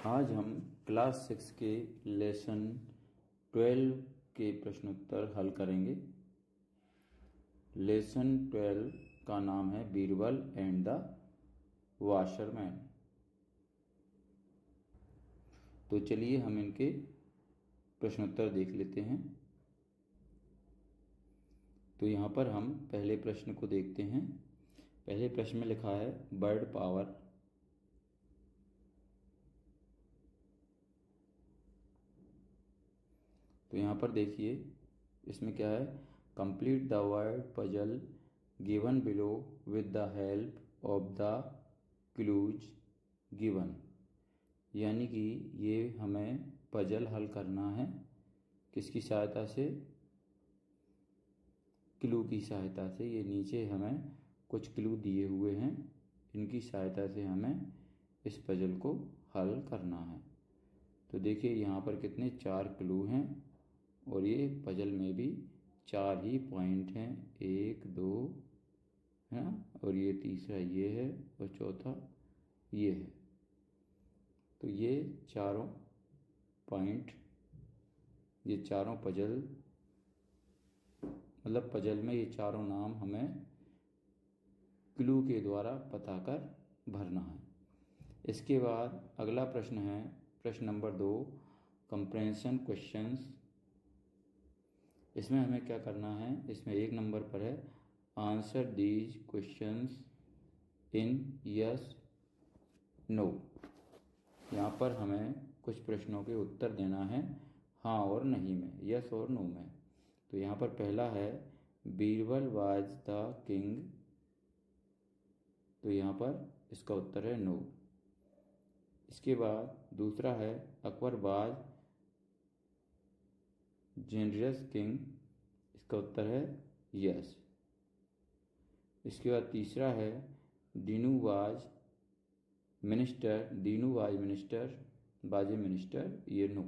आज हम क्लास 6 के लेसन 12 के प्रश्नोत्तर हल करेंगे। लेसन 12 का नाम है बीरबल एंड द वॉशरमैन। तो चलिए हम इनके प्रश्नोत्तर देख लेते हैं। तो यहाँ पर हम पहले प्रश्न को देखते हैं। पहले प्रश्न में लिखा है बर्ड पावर। तो यहाँ पर देखिए इसमें क्या है, complete the word puzzle given below with the help of the clues given. यानी कि ये हमें पजल हल करना है किसकी सहायता से, क्लू की सहायता से। ये नीचे हमें कुछ क्लू दिए हुए हैं, इनकी सहायता से हमें इस पजल को हल करना है। तो देखिए यहाँ पर कितने 4 क्लू हैं और ये पजल में भी 4 ही पॉइंट हैं, 1 2 है ना, और ये तीसरा ये है और चौथा ये है। तो ये चारों पॉइंट, ये चारों पजल मतलब पजल में ये चारों नाम हमें क्लू के द्वारा पता कर भरना है। इसके बाद अगला प्रश्न है प्रश्न नंबर 2, कंप्रेंशन क्वेश्चंस। इसमें हमें क्या करना है, इसमें 1 नंबर पर है answer these questions in yes no. यहाँ पर हमें कुछ प्रश्नों के उत्तर देना है हाँ और नहीं में, यस और नो में। तो यहाँ पर पहला है बीरबल वाज द किंग। तो यहाँ पर इसका उत्तर है नो। इसके बाद दूसरा है अकबर वाज जेनरस किंग। इसका उत्तर है यस। इसके बाद तीसरा है Dinu was minister. Dinu was minister, बाजे मिनिस्टर, ये नो।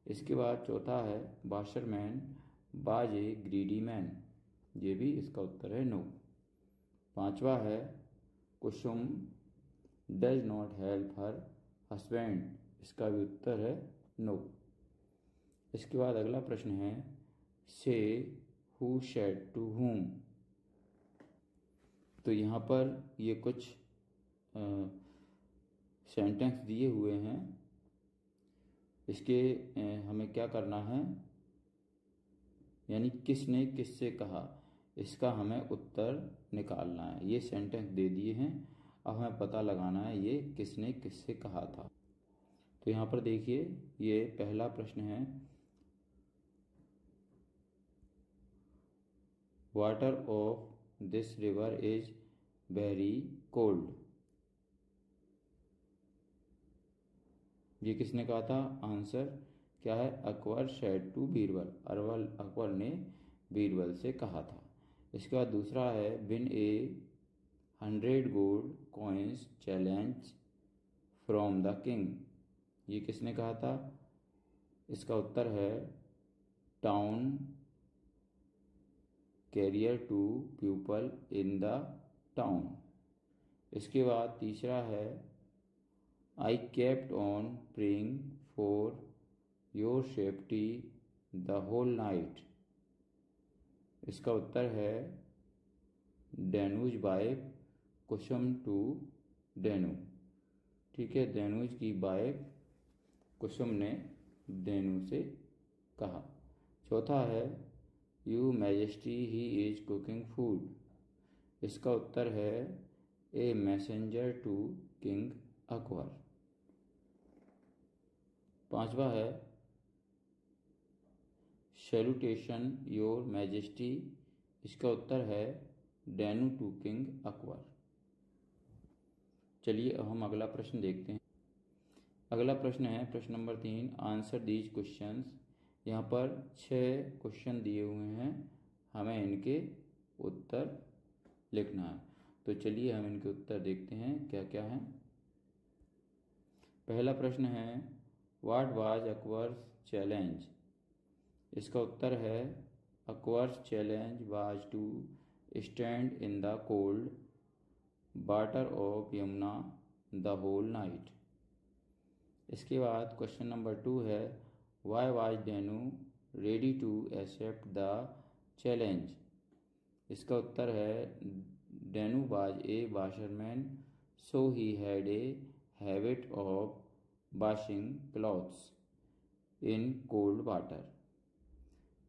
इसके बाद चौथा है वाशरमैन बाजे ग्रीडी मैन। ये भी इसका उत्तर है नो। पांचवा है Kusum does not help her husband. इसका भी उत्तर है नो। इसके बाद अगला प्रश्न है से हु सेड टू हुम। तो यहाँ पर ये कुछ सेंटेंस दिए हुए हैं, इसके हमें क्या करना है, यानी किसने किससे कहा, इसका हमें उत्तर निकालना है। ये सेंटेंस दे दिए हैं, अब हमें पता लगाना है ये किसने किससे कहा था। तो यहाँ पर देखिए ये पहला प्रश्न है water of this river is very cold. ये किसने कहा था, आंसर क्या है, अकबर सेड टू बीरबल। अकबर ने बीरबल से कहा था। इसके बाद दूसरा है win a 100 gold coins challenge from the king. ये किसने कहा था, इसका उत्तर है town carrier to people in the town. इसके बाद तीसरा है I kept on praying for your safety the whole night. इसका उत्तर है डेनूज वाइफ कुसुम टू डेनू। ठीक है, डेनूज की वाइफ कुसुम ने डेनू से कहा। चौथा है you majesty he is cooking food. इसका उत्तर है a messenger to king Akbar. पांचवा है सैल्यूटेशन योर मैजेस्टी। इसका उत्तर है डेनू टू किंग अकबर। चलिए अब हम अगला प्रश्न देखते हैं। अगला प्रश्न है प्रश्न नंबर 3, आंसर दीज क्वेश्चंस। यहाँ पर 6 क्वेश्चन दिए हुए हैं, हमें इनके उत्तर लिखना है। तो चलिए हम इनके उत्तर देखते हैं क्या क्या हैं। पहला प्रश्न है व्हाट वाज अकबर्स चैलेंज। इसका उत्तर है Akbar's challenge was to stand in the cold water of Yamuna the whole night. इसके बाद क्वेश्चन नंबर 2 है, why was Denu ready to accept the challenge. इसका उत्तर है, Denu was a washerman, so he had a habit of washing clothes in cold water.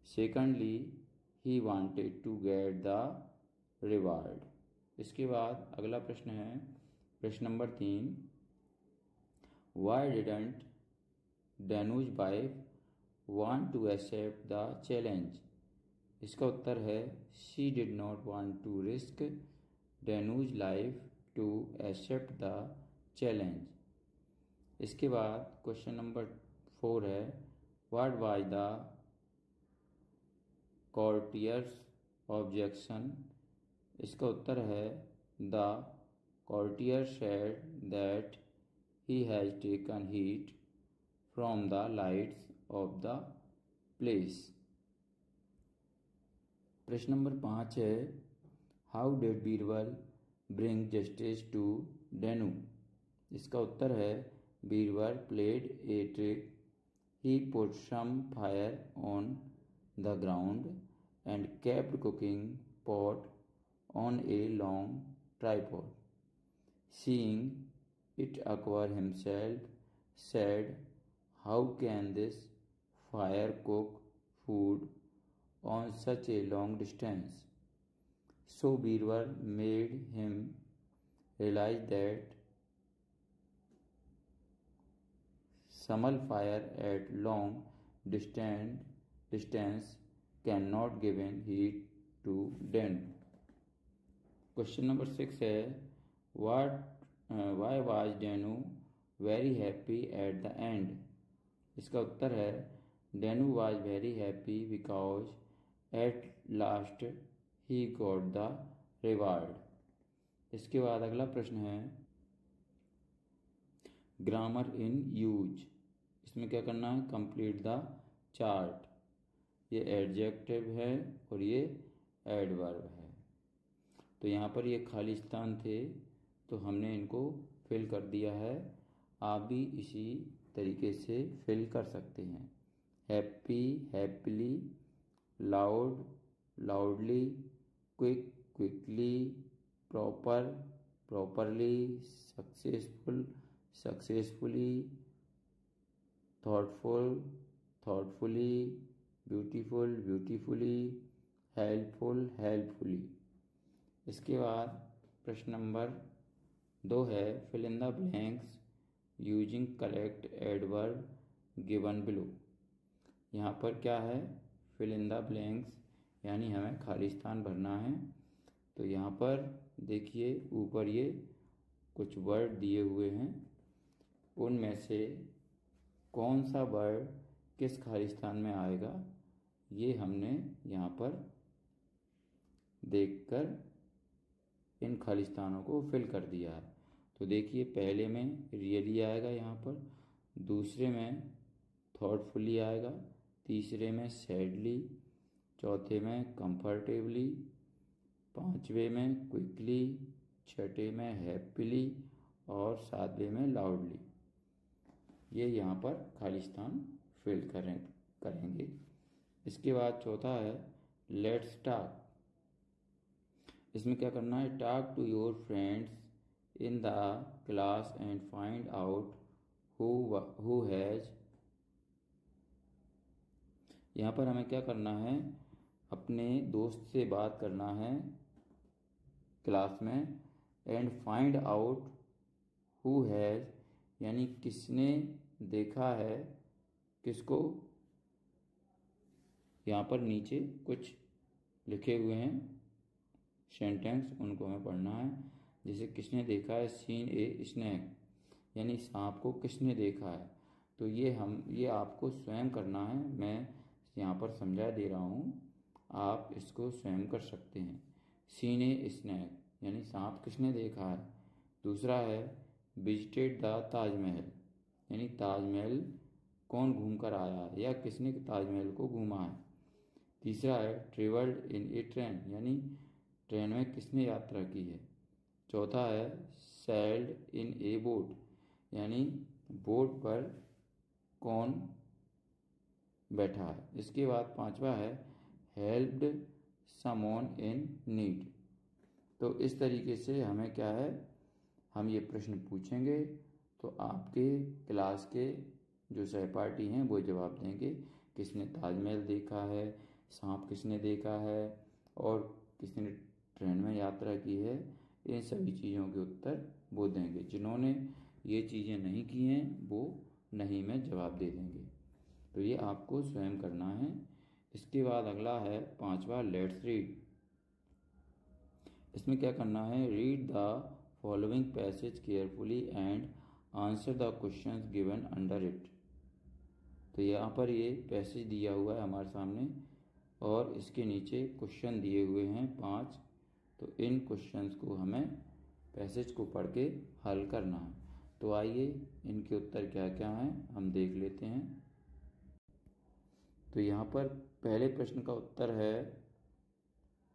Secondly, he wanted to get the reward. इसके बाद अगला प्रश्न है, प्रश्न number 3, Why didn't Danu's wife want to accept the challenge? इसका उत्तर है, She did not want to risk Danu's life to accept the challenge. इसके बाद क्वेश्चन नंबर 4 है, what was the courtier's objection. इसका उत्तर है, the courtier said that he has taken heat from the lights of the place. प्रश्न नंबर 5 है, how did Birbal bring justice to Denu. इसका उत्तर है, Birbal played a trick, he put some fire on the ground and kept cooking pot on a long tripod, seeing it Akbar himself said, how can this fire cook food on such a long distance. So Birbal made him realise that small fire at long distance cannot give heat to Danu. Question number 6 है, why was Danu very happy at the end। इसका उत्तर है, Danu was very happy because at last he got the reward। इसके बाद अगला प्रश्न है, grammar in use. इसमें क्या करना है, कंप्लीट द चार्ट। ये एडजेक्टिव है और ये एडवर्ब है। तो यहाँ पर ये खाली स्थान थे तो हमने इनको फिल कर दिया है। आप भी इसी तरीके से फिल कर सकते हैं। Happy, happily, loud, loudly, quick, quickly, proper, properly, successful, successfully, thoughtful, thoughtfully, beautiful, beautifully, helpful, helpfully. इसके बाद प्रश्न नंबर 2 है, fill in the blanks using correct adverb given below. यहाँ पर क्या है, फिल इन द ब्लैंक्स, यानी हमें खाली स्थान भरना है। तो यहाँ पर देखिए ऊपर ये कुछ वर्ड दिए हुए हैं, उनमें से कौन सा वर्ड किस खाली स्थान में आएगा ये हमने यहाँ पर देखकर इन खाली स्थानों को फिल कर दिया है। तो देखिए पहले में रियली आएगा, यहाँ पर दूसरे में थॉटफुली आएगा, तीसरे में सैडली, चौथे में कंफर्टेबली, पांचवे में क्विकली, छठे में हैप्पीली और सातवें में लाउडली। ये यहाँ पर खाली स्थान फिल करेंगे। इसके बाद चौथा है लेट्स टॉक। इसमें क्या करना है, talk to your friends in the class and find out who has. यहाँ पर हमें क्या करना है, अपने दोस्त से बात करना है क्लास में, and find out who has, यानी किसने देखा है किसको। यहाँ पर नीचे कुछ लिखे हुए हैं सेंटेंस, उनको हमें पढ़ना है। जैसे किसने देखा है, सीन ए स्नैक, यानी सांप को किसने देखा है। तो ये आपको स्वयं करना है, मैं यहाँ पर समझा दे रहा हूँ, आप इसको स्वयं कर सकते हैं। सीन ए स्नैक यानी सांप किसने देखा है। दूसरा है विजिटेड द ताजमहल, यानी ताजमहल कौन घूम कर आया है या किसने ताजमहल को घूमा है। तीसरा है ट्रेवल्ड इन ए ट्रेन, यानी ट्रेन में किसने यात्रा की है। चौथा है सेल्ड इन ए बोट, यानी बोर्ड पर कौन बैठा है। इसके बाद 5वां है हेल्प्ड समवन इन नीड। तो इस तरीके से हमें क्या है, हम ये प्रश्न पूछेंगे तो आपके क्लास के जो सहपाठी हैं वो जवाब देंगे। किसने ताजमहल देखा है, सांप किसने देखा है और किसने ट्रेन में यात्रा की है, इन सभी चीज़ों के उत्तर वो देंगे। जिन्होंने ये चीज़ें नहीं की हैं वो नहीं में जवाब दे देंगे। तो ये आपको स्वयं करना है। इसके बाद अगला है 5वां लेट्स रीड। इसमें क्या करना है, read the following passage carefully and answer the questions given under it. तो यहाँ पर ये पैसेज दिया हुआ है हमारे सामने और इसके नीचे क्वेश्चन दिए हुए हैं 5। तो इन क्वेश्चंस को हमें पैसेज को पढ़ के हल करना है। तो आइए इनके उत्तर क्या क्या हैं हम देख लेते हैं। तो यहाँ पर पहले प्रश्न का उत्तर है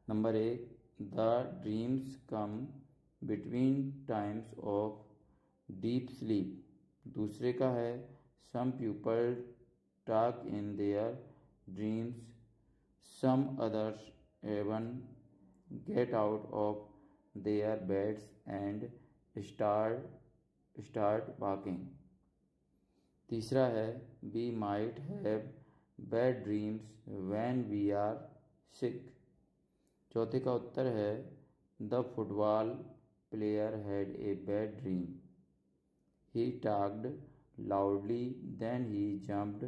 number 1, the dreams come between times of deep sleep. दूसरे का है some people talk in their dreams, some others even get out of their beds and start walking. तीसरा है we might have bad dreams when we are sick. चौथे का उत्तर है the football player had a bad dream, he talked loudly, then he jumped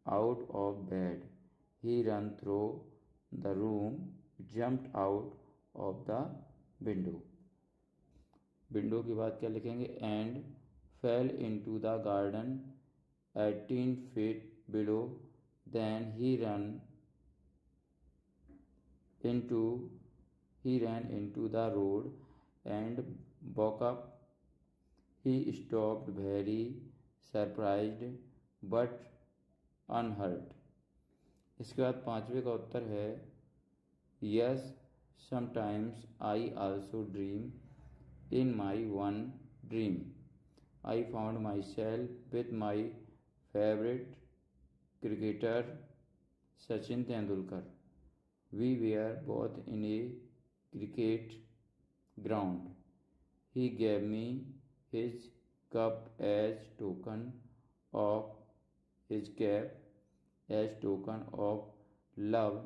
out of bed, he ran through the room, jumped out of the window। Window के बाद क्या लिखेंगे, and fell into the garden 18 feet below, then he ran into the road and woke up। He stopped very surprised but unhurt। इसके बाद 5वें का उत्तर है yes sometimes I also dream in my one dream I found myself with my favorite cricketer Sachin Tendulkar। We were both in a cricket ground। He gave me his cup as token of his cap as token of love,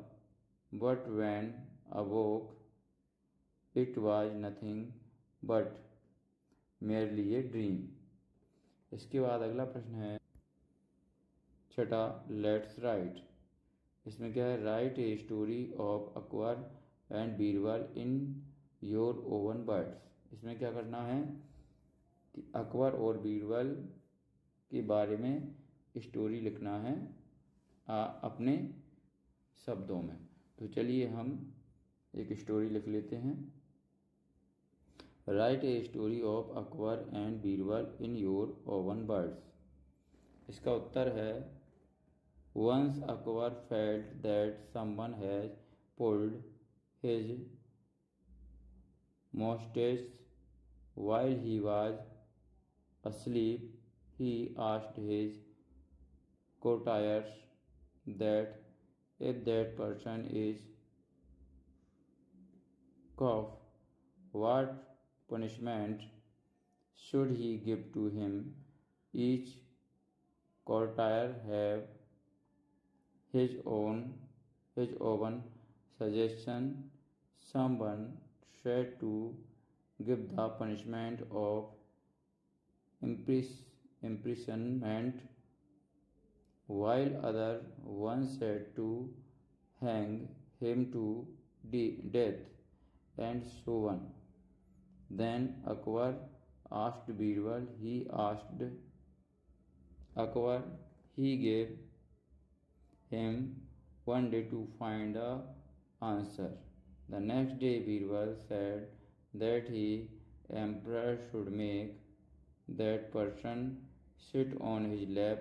but when awoke it was nothing but merely a dream। इसके बाद अगला प्रश्न है 6, let's write. इसमें क्या है, right a story of Akbar and Birbal in your own words. इसमें क्या करना है कि अकबर और बीरबल के बारे में स्टोरी लिखना है अपने शब्दों में। तो चलिए हम एक स्टोरी लिख लेते हैं। Write a story of Akbar and Birbal in your own words. इसका उत्तर है once Akbar felt that someone has pulled his mustache while he was asleep, he asked his courtiers that if that person is cough, what punishment should he give to him? Each courtier have his own suggestion. Someone said to give the punishment of imprisonment, while other one said to hang him to death, and so on. Then Akbar asked Birbal, he gave him one day to find a answer. The next day Birbal said that the emperor should make that person sit on his lap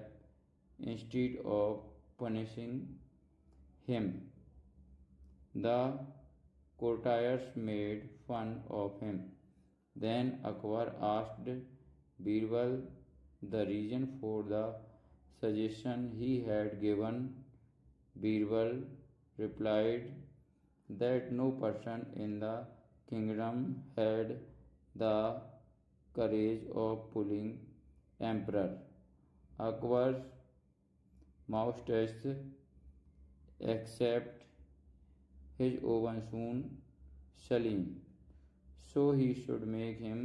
instead of punishing him. The courtiers made fun of him. Then Akbar asked Birbal the reason for the suggestion he had given. Birbal replied that no person in the kingdom had the courage of pulling emperor Akbar's moustache except his own son Salim, so he should make him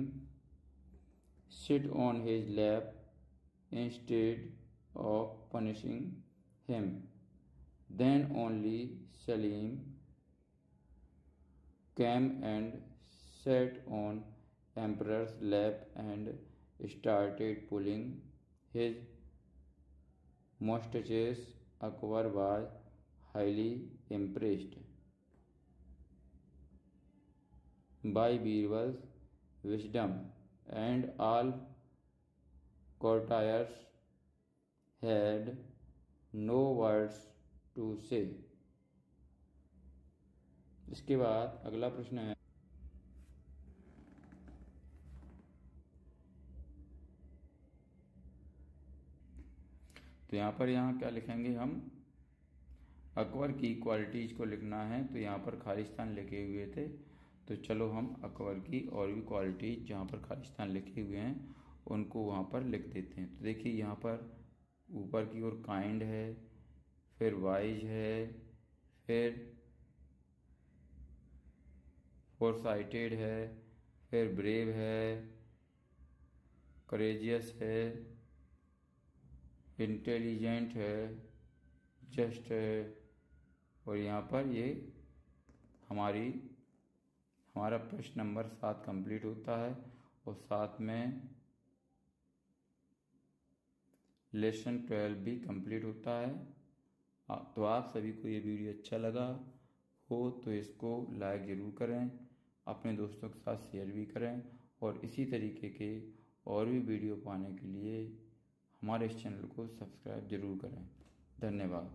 sit on his lap instead of punishing him. Then only Salim came and sat on emperor's lap and started pulling his mustaches. Akbar was highly impressed by Birbal's wisdom, and all courtiers had no words to say. इसके बाद अगला प्रश्न है, तो यहाँ पर क्या लिखेंगे हम, अकबर की क्वालिटीज़ को लिखना है। तो यहाँ पर खालिस्तान लिखे हुए थे, तो चलो हम अकबर की और भी क्वालिटीज़ जहाँ पर खालिस्तान लिखे हुए हैं उनको वहाँ पर लिख देते हैं। तो देखिए यहाँ पर ऊपर की ओर काइंड है, फिर वाइज है, फिर फोरसाइटेड है, फिर ब्रेव है, करेजियस है, इंटेलिजेंट है, जस्ट है, और यहाँ पर ये हमारा प्रश्न नंबर 7 कंप्लीट होता है, और साथ में लेसन 12 भी कंप्लीट होता है। तो आप सभी को ये वीडियो अच्छा लगा हो तो इसको लाइक ज़रूर करें, अपने दोस्तों के साथ शेयर भी करें, और इसी तरीके के और भी वीडियो पाने के लिए हमारे इस चैनल को सब्सक्राइब ज़रूर करें। धन्यवाद।